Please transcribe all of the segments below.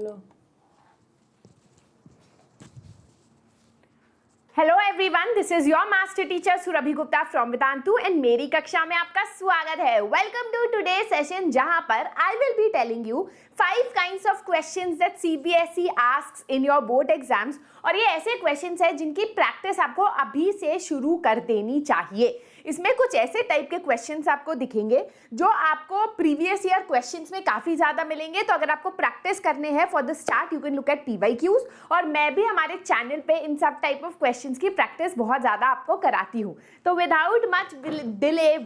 चलो। Hello everyone, this is your master teacher Surbhi Gupta from Vedantu and मेरी कक्षा में आपका स्वागत है। वेलकम टू टुडे सेशन, जहां पर I will be telling you 5 kinds of questions that CBSE asks in your board exams. और ये ऐसे क्वेश्चंस हैं जिनकी प्रैक्टिस आपको अभी से शुरू कर देनी चाहिए। इसमें कुछ ऐसे टाइप के क्वेश्चंस आपको दिखेंगे जो आपको प्रीवियस ईयर क्वेश्चंस में काफी ज्यादा मिलेंगे। तो अगर आपको प्रैक्टिस करने हैं for the start, you can look at PYQs. और मैं भी हमारे चैनल पे इन सब टाइप ऑफ क्वेश्चंस की प्रैक्टिस बहुत ज्यादा आपको कराती हूँ। तो without much delay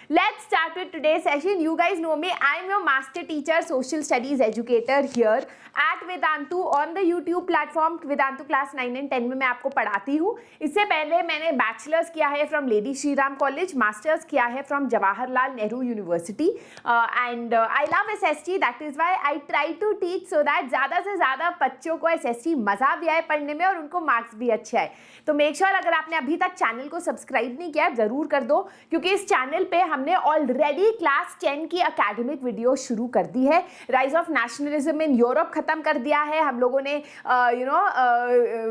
let's start with today session. You guys know me, I am your master teacher, social studies educator here at Vedantu on the YouTube platform. Vedantu class 9 and 10 में मैं आपको पढ़ाती हूँ। इससे पहले मैंने बैचलर्स किया है from Lady Shri Ram College, masters किया है from Jawaharlal Nehru University and I love SST. That is why I try to teach so that ज़्यादा से ज़्यादा बच्चों को एसएसटी मज़ा भी आए पढ़ने में और उनको मार्क्स भी अच्छे आए। तो मेक श्योर अगर आपने अभी तक चैनल को सब्सक्राइब नहीं किया ज़रूर कर दो, क्योंकि इस चैनल पे हमने ऑलरेडी क्लास 10 की अकेडमिक वीडियो शुरू कर दी है। Rise of nationalism in Europe खत्म कर दिया है हम लोगों ने,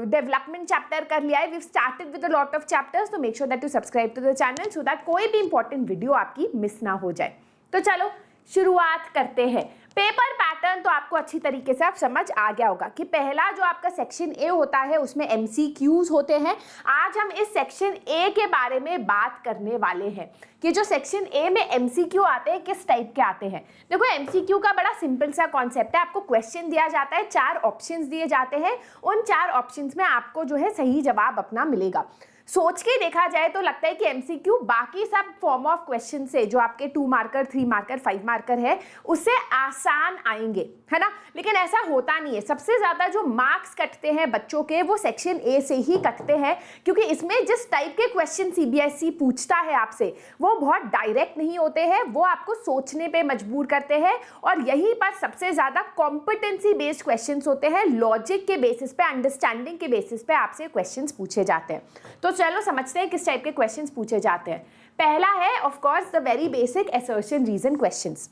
डेवलपमेंट चैप्टर कर लिया है। We started with a lot of chapters, तो make sure that you subscribe to the channel so that कोई भी इंपॉर्टेंट वीडियो आपकी मिस ना हो जाए। तो चलो शुरुआत करते हैं। पेपर पैटर्न तो आपको अच्छी तरीके से आप समझ आ गया होगा कि पहला जो आपका सेक्शन ए होता है उसमें एमसीक्यूज होते हैं। आज हम इस सेक्शन ए के बारे में बात करने वाले हैं कि जो सेक्शन ए में एमसीक्यू आते हैं किस टाइप के आते हैं। देखो, एमसीक्यू का बड़ा सिंपल सा कॉन्सेप्ट है। आपको क्वेश्चन दिया जाता है, 4 ऑप्शंस दिए जाते हैं, उन 4 ऑप्शंस में आपको जो है सही जवाब अपना मिलेगा। सोच के देखा जाए तो लगता है कि एमसीक्यू बाकी सब फॉर्म ऑफ क्वेश्चन से, जो आपके 2 मार्कर 3 मार्कर 5 मार्कर है, उससे आसान आएंगे, है ना। लेकिन ऐसा होता नहीं है। सबसे ज्यादा जो मार्क्स कटते हैं बच्चों के वो सेक्शन ए से ही कटते हैं, क्योंकि इसमें जिस टाइप के क्वेश्चन सीबीएसई पूछता है आपसे वो बहुत डायरेक्ट नहीं होते हैं, वो आपको सोचने पे मजबूर करते हैं। और यहीं पर सबसे ज्यादा कॉम्पिटेंसी बेस्ड क्वेश्चन होते हैं, लॉजिक के बेसिस पे, अंडरस्टैंडिंग के बेसिस पे आपसे क्वेश्चन पूछे जाते हैं। तो चलो समझते हैं किस टाइप के क्वेश्चंस पूछे जाते हैं। पहला है of course the very basic assertion reason questions.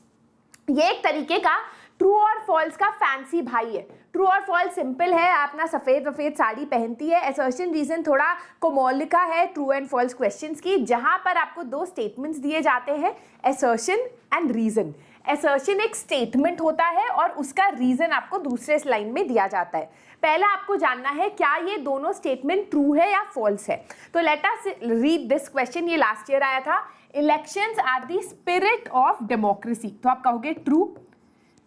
ये एक तरीके का ट्रू और फॉल्स का फैंसी भाई है। ट्रू और फॉल्स सिंपल है, आप ना सफेद साड़ी पहनती है। असर्शन रीजन थोड़ा कोमोलिका है ट्रू एंड फॉल्स क्वेश्चंस की, जहां पर आपको 2 स्टेटमेंट्स दिए जाते हैं, असर्शन एंड रीजन। असर्शन एक स्टेटमेंट होता है और उसका रीजन आपको दूसरे लाइन में दिया जाता है। पहला आपको जानना है क्या ये दोनों स्टेटमेंट ट्रू है या फॉल्स है। तो let us read this question, ये लास्ट ईयर आया था। Elections are the spirit of democracy. तो आप कहोगे ट्रू,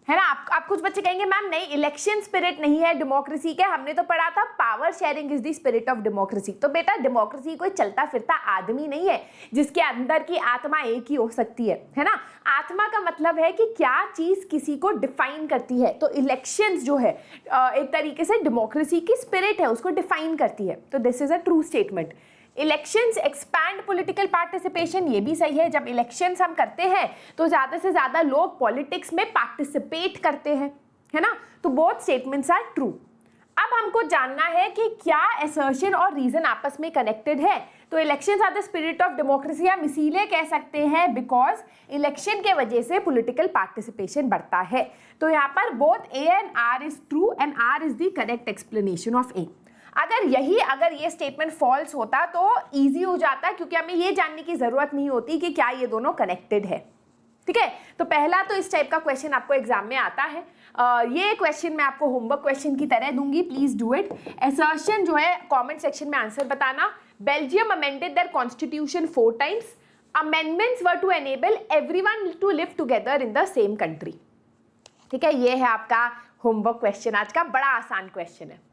है ना। आप कुछ बच्चे कहेंगे मैम नहीं, इलेक्शन स्पिरिट नहीं है डेमोक्रेसी के, हमने तो पढ़ा था power sharing is the spirit of democracy. तो बेटा, डेमोक्रेसी कोई चलता फिरता आदमी नहीं है जिसके अंदर की आत्मा एक ही हो सकती है ना। आत्मा का मतलब है कि क्या चीज किसी को डिफाइन करती है। तो इलेक्शंस जो है एक तरीके से डेमोक्रेसी की स्पिरिट है, उसको डिफाइन करती है। तो this is a true statement. Elections expand political participation, ये भी सही है। जब इलेक्शंस हम करते हैं तो ज़्यादा से ज़्यादा लोग पॉलिटिक्स में पार्टिसिपेट करते हैं, है ना। तो बोथ स्टेटमेंट्स आर ट्रू। अब हमको जानना है कि क्या असर्शन और रीजन आपस में कनेक्टेड है। तो elections are the spirit of democracy हम इसीलिए कह सकते हैं बिकॉज इलेक्शन के वजह से पॉलिटिकल पार्टिसिपेशन बढ़ता है। तो यहाँ पर both A and R is true and R is the correct explanation of A. अगर ये स्टेटमेंट फॉल्स होता तो इजी हो जाता, क्योंकि हमें ये जानने की जरूरत नहीं होती कि क्या ये दोनों कनेक्टेड है। ठीक है, तो पहला तो इस टाइप का क्वेश्चन आपको एग्जाम में आता है। ये क्वेश्चन मैं आपको होमवर्क क्वेश्चन की तरह दूंगी, प्लीज डू इट। असर्शन जो है कमेंट सेक्शन में आंसर बताना। Belgium amended their constitution 4 times. Amendments were to enable everyone to live together in the same country. ठीक है, ये है आपका होमवर्क क्वेश्चन आज का, बड़ा आसान क्वेश्चन है।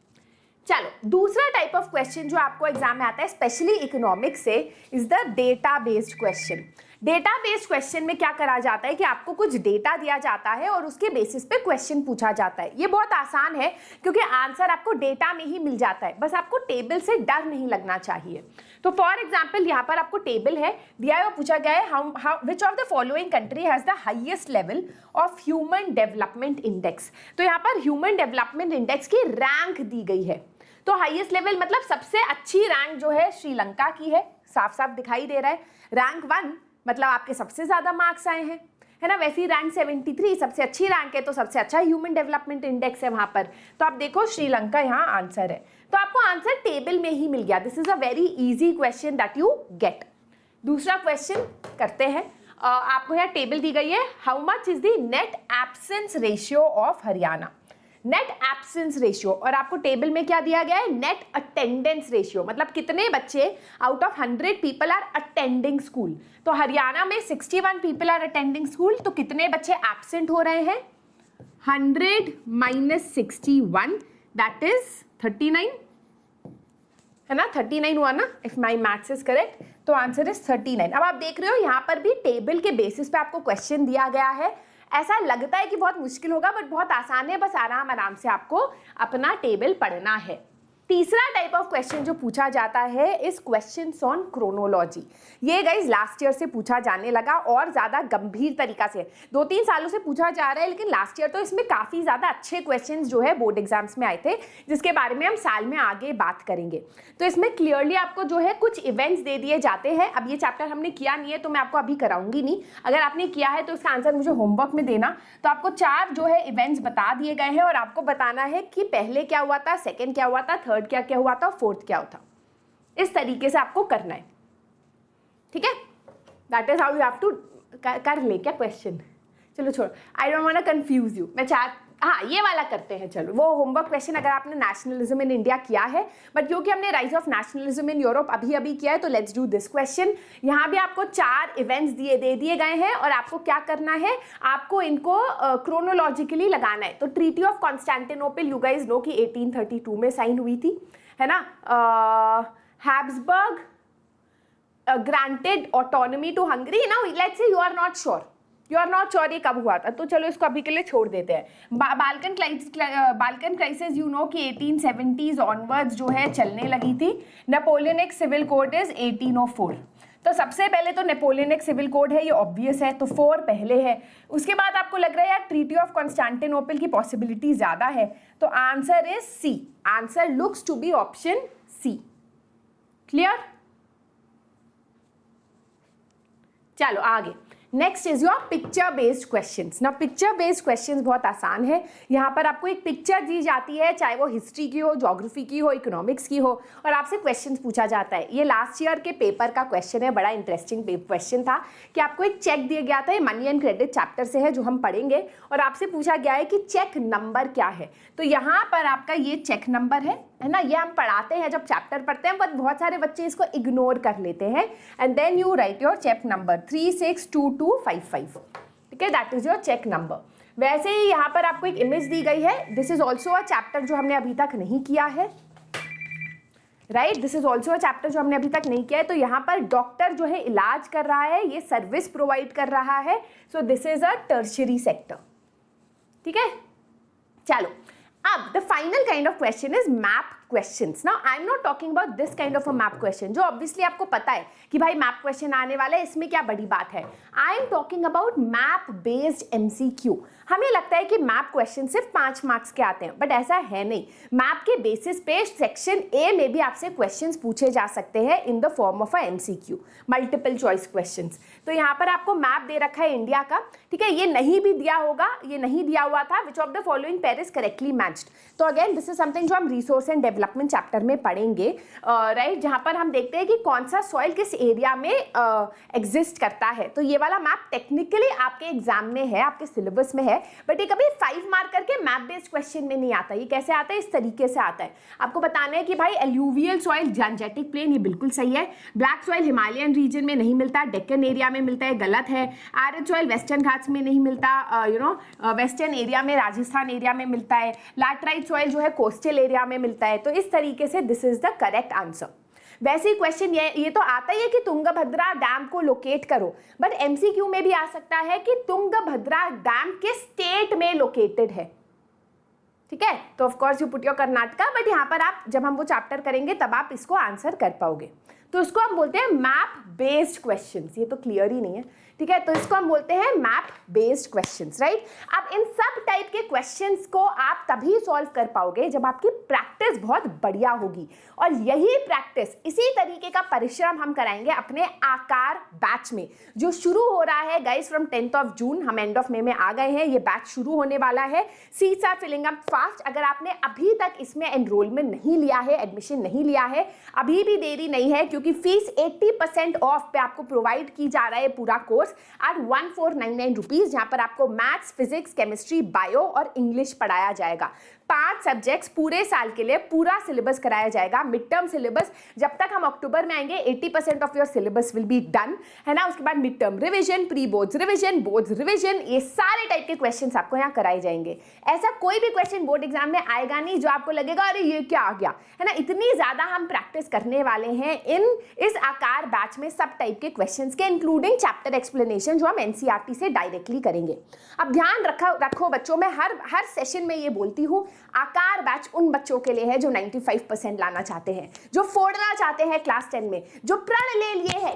चलो, दूसरा टाइप ऑफ क्वेश्चन जो आपको एग्जाम में आता है स्पेशली इकोनॉमिक्स से is the data based question. Data based question में क्या करा जाता है कि आपको कुछ डेटा दिया जाता है और उसके बेसिस पे क्वेश्चन पूछा जाता है। ये बहुत आसान है क्योंकि आंसर आपको डेटा में ही मिल जाता है, बस आपको टेबल से डर नहीं लगना चाहिए। तो फॉर एग्जाम्पल यहाँ पर आपको टेबल है दिया है और पूछा गया है which of the following country has the highest level of human development index. तो यहाँ पर ह्यूमन डेवलपमेंट इंडेक्स की रैंक दी गई है। तो हाईएस्ट लेवल मतलब सबसे अच्छी रैंक जो है श्रीलंका की है, साफ साफ दिखाई दे रहा है। रैंक 1 मतलब आपके सबसे ज्यादा मार्क्स आए हैं। है ना। वैसे ही रैंक 73 सबसे अच्छी रैंक है, तो सबसे अच्छा ह्यूमन डेवलपमेंट इंडेक्स है वहां पर। तो आप देखो श्रीलंका यहाँ आंसर है, तो आपको आंसर टेबल में ही मिल गया। This is a very easy question that you get. दूसरा क्वेश्चन करते हैं। आपको यहाँ टेबल दी गई है, how much is the net absence ratio of Haryana. Net absence ratio, और आपको टेबल में क्या दिया गया है, नेट अटेंडेंस रेशियो, मतलब कितने बच्चे out of 100 people are attending school. तो हरियाणा में 61 पीपल आर अटेंडिंग स्कूल, तो कितने बच्चे एब्सेंट हो रहे हैं, 100 माइनस 61 दैट इज 39, है ना, 39 हुआ ना, if my maths is correct, तो आंसर इज 39। अब आप देख रहे हो यहाँ पर भी टेबल के बेसिस पे आपको क्वेश्चन दिया गया है। ऐसा लगता है कि बहुत मुश्किल होगा, बट बहुत आसान है, बस आराम आराम से आपको अपना टेबल पढ़ना है। तीसरा टाइप ऑफ क्वेश्चन जो पूछा जाता है इस क्वेश्चंस ऑन क्रोनोलॉजी। ये गाइज लास्ट ईयर से पूछा जाने लगा और ज़्यादा गंभीर तरीका से, 2-3 सालों से पूछा जा रहा है, लेकिन लास्ट ईयर तो इसमें काफ़ी ज़्यादा अच्छे क्वेश्चंस जो है बोर्ड एग्जाम्स में आए थे, जिसके बारे में हम साल में आगे बात करेंगे। तो इसमें क्लियरली आपको जो है कुछ इवेंट्स दे दिए जाते हैं। अब ये चैप्टर हमने किया नहीं है तो मैं आपको अभी कराऊंगी नहीं, अगर आपने किया है तो इसका आंसर मुझे होमवर्क में देना। तो आपको 4 जो है इवेंट्स बता दिए गए हैं और आपको बताना है कि पहले क्या हुआ था, सेकेंड क्या हुआ था, थर्ड क्या क्या हुआ था, फोर्थ क्या होता। इस तरीके से आपको करना है, ठीक है। That is how you have to कर ले क्या क्वेश्चन। चलो छोड़, I don't want to confuse you. मैं हाँ ये वाला करते हैं, चलो वो होमवर्क क्वेश्चन अगर आपने नेशनलिज्म इन इंडिया किया है, बट क्योंकि हमने rise of nationalism in Europe अभी किया है, तो लेट्स डू दिस क्वेश्चन। यहाँ भी आपको 4 इवेंट्स दे दिए गए हैं और आपको क्या करना है, आपको इनको क्रोनोलॉजिकली लगाना है। तो treaty of Constantinople you guys know कि 1832 में साइन हुई थी, है ना। Habsburg granted autonomy to Hungary, now let's say you are not sure ये कब हुआ था, तो चलो इसको अभी के लिए छोड़ देते हैं। बाल्कन क्राइसिस यू नो कि 1870s ऑनवर्ड्स जो है चलने लगी थी। Napoleonic civil code is 1804। तो सबसे पहले तो नेपोलियनिक सिविल कोड है, ये ऑब्वियस है, तो 4 पहले है। उसके बाद आपको लग रहा है यार ट्रीटी ऑफ कॉन्स्टेंटिनोपल की पॉसिबिलिटी ज्यादा है, तो answer is C. Answer looks to be option C. Clear? चलो आगे। Next is your picture based questions. ना पिक्चर बेस्ड क्वेश्चंस बहुत आसान है। यहाँ पर आपको एक पिक्चर दी जाती है, चाहे वो हिस्ट्री की हो, ज्योग्राफी की हो, इकोनॉमिक्स की हो, और आपसे क्वेश्चंस पूछा जाता है। ये लास्ट ईयर के पेपर का क्वेश्चन है, बड़ा इंटरेस्टिंग क्वेश्चन था कि आपको एक चेक दिया गया था, ये मनी एंड क्रेडिट चैप्टर से है जो हम पढ़ेंगे, और आपसे पूछा गया है कि चेक नंबर क्या है। तो यहाँ पर आपका ये चेक नंबर है ना, ये हम पढ़ाते हैं जब चैप्टर पढ़ते हैं, बट बहुत सारे बच्चे इसको इग्नोर कर लेते हैं। And then you write your check number 362255, ठीक है, that is your check number. वैसे ही यहाँ पर आपको एक इमेज दी गई है, this is also a chapter जो हमने अभी तक नहीं किया है, right, this is also a chapter जो हमने अभी तक नहीं किया है। तो यहाँ पर डॉक्टर जो है इलाज कर रहा है, ये सर्विस प्रोवाइड कर रहा है, so this is a tertiary sector, ठीक है। चलो अब the final kind of question is map questions. Now I am not talking about this kind of a map question, जो ऑब्वियसली आपको पता है कि भाई मैप क्वेश्चन आने वाला है, इसमें क्या बड़ी बात है। I am talking about map based MCQ. हमें लगता है कि मैप क्वेश्चन सिर्फ 5 मार्क्स के आते हैं, बट ऐसा है नहीं। मैप के बेसिस पे सेक्शन ए में भी आपसे क्वेश्चंस पूछे जा सकते हैं in the form of a MCQ, multiple choice questions. तो यहाँ पर आपको मैप दे रखा है इंडिया का, ठीक है। ये नहीं भी दिया होगा, ये नहीं दिया हुआ था, which of the following pair is correctly matched. तो अगेन दिस इज समथिंग जो हम रिसोर्स एंड डेवलपमेंट चैप्टर में पढ़ेंगे, राइट, जहाँ पर हम देखते हैं कि कौन सा सॉइल किस एरिया में एग्जिस्ट करता है। तो ये वाला मैप टेक्निकली आपके एग्जाम में है, आपके सिलेबस में है, बट ये कभी 5 मार्क करके मैप बेस्ड क्वेश्चन में नहीं आता। ये कैसे आता है, इस तरीके से आता है। आपको बताना है कि भाई एल्यूवियल सॉइल गंजेटिक प्लेन, ये बिल्कुल सही है। ब्लैक सॉइल हिमालयन रीजन में नहीं मिलता, डेक्कन एरिया में मिलता है, गलत है। एरिड सॉइल वेस्टर्न घाट्स में नहीं मिलता, वेस्टर्न एरिया में, राजस्थान एरिया में मिलता है। लैटराइट सॉइल जो है कोस्टल एरिया में मिलता है। तो इस तरीके से this is the correct answer. वैसे ही क्वेश्चन ये तो आता ही है कि तुंगभद्रा डैम को लोकेट करो, बट एमसीक्यू में भी आ सकता है कि तुंगभद्रा डैम किस स्टेट में लोकेटेड है, ठीक है। तो of course you put your Karnataka, but यहाँ पर आप जब हम वो चैप्टर करेंगे तब आप इसको आंसर कर पाओगे। तो इसको हम बोलते हैं मैप बेस्ड क्वेश्चंस। ये तो क्लियर ही नहीं है, ठीक है, तो इसको हम बोलते हैं मैप बेस्ड क्वेश्चंस, राइट। अब इन सब टाइप के क्वेश्चंस को आप तभी सॉल्व कर पाओगे जब आपकी प्रैक्टिस बहुत बढ़िया होगी, और यही प्रैक्टिस, इसी तरीके का परिश्रम हम कराएंगे अपने आकार बैच में, जो शुरू हो रहा है गाइस फ्रॉम 10th जून। हम एंड ऑफ मई में आ गए हैं, ये बैच शुरू होने वाला है। Seats are filling up fast. अगर आपने अभी तक इसमें एनरोलमेंट नहीं लिया है, एडमिशन नहीं लिया है, अभी भी देरी नहीं है, क्योंकि फीस 80% ऑफ पे आपको प्रोवाइड की जा रहा है पूरा कोर्स एट 1499 रुपीज, जहां पर आपको मैथ्स, फिजिक्स, केमिस्ट्री, बायो और इंग्लिश पढ़ाया जाएगा। 5 सब्जेक्ट्स पूरे साल के लिए, पूरा सिलेबस कराया जाएगा, मिड टर्म सिलेबस। जब तक हम अक्टूबर में आएंगे 80% of your syllabus will be done, है ना। उसके बाद mid term revision, pre boards revision, boards revision, ये सारे टाइप के क्वेश्चंस आपको यहाँ कराए जाएंगे। ऐसा कोई भी क्वेश्चन बोर्ड एग्जाम में आएगा नहीं जो आपको लगेगा अरे ये क्या आ गया, है ना। इतनी ज्यादा हम प्रैक्टिस करने वाले हैं इस आकार बैच में, सब टाइप के क्वेश्चंस के, इंक्लूडिंग चैप्टर एक्सप्लेनेशन जो हम एनसीईआरटी से डायरेक्टली करेंगे। अब ध्यान रखो बच्चों, मैं हर सेशन में ये बोलती हूँ, आकार बैच उन बच्चों के लिए है जो 95% लाना चाहते हैं, जो फोड़ना चाहते हैं क्लास 10 में, जो प्रण ले लिए है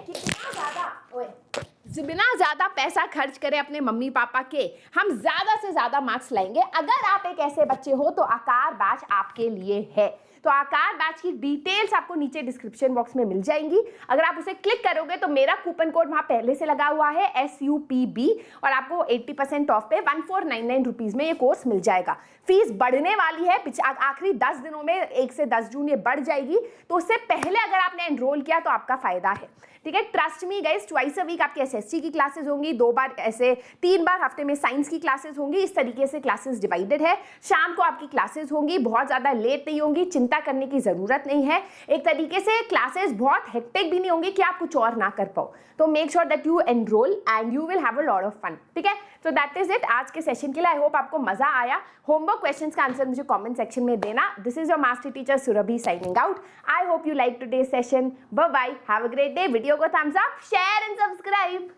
कि बिना ज्यादा पैसा खर्च करें अपने मम्मी पापा के, हम ज्यादा से ज्यादा मार्क्स लाएंगे। अगर आप एक ऐसे बच्चे हो तो आकार बैच आपके लिए है। तो आकार बैच की डिटेल्स आपको नीचे डिस्क्रिप्शन बॉक्स में मिल जाएंगी। अगर आप उसे क्लिक करोगे तो मेरा कूपन कोड वहां पहले से लगा हुआ है SUPB, और आपको 80% ऑफ पे 1499 रुपीज में ये कोर्स मिल जाएगा। फीस बढ़ने वाली है, आखिरी 10 दिनों में 1 से 10 जून ये बढ़ जाएगी, तो उससे पहले अगर आपने एनरोल किया तो आपका फायदा है, ठीक है। Trust me guys, twice a week आपकी SST की क्लासेस होंगी, 2 बार ऐसे 3 बार हफ्ते में साइंस की क्लासेस होंगी। इस तरीके से क्लासेस डिवाइडेड है। शाम को आपकी क्लासेस होंगी, बहुत ज्यादा लेट नहीं होंगी, चिंता करने की जरूरत नहीं है। एक तरीके से क्लासेस बहुत हेक्टिक भी नहीं होंगी कि आप कुछ और ना कर पाओ। तो make sure that you enrol and you will have a lot of fun, ठीक है। तो दैट इज इट आज के सेशन के लिए। आई होप आपको मजा आया। होमवर्क क्वेश्चंस का आंसर मुझे कमेंट सेक्शन में देना। This is your master teacher Surabhi signing out. I hope you like today's session. Bye bye, have a great day. Video को thumbs up, share and subscribe.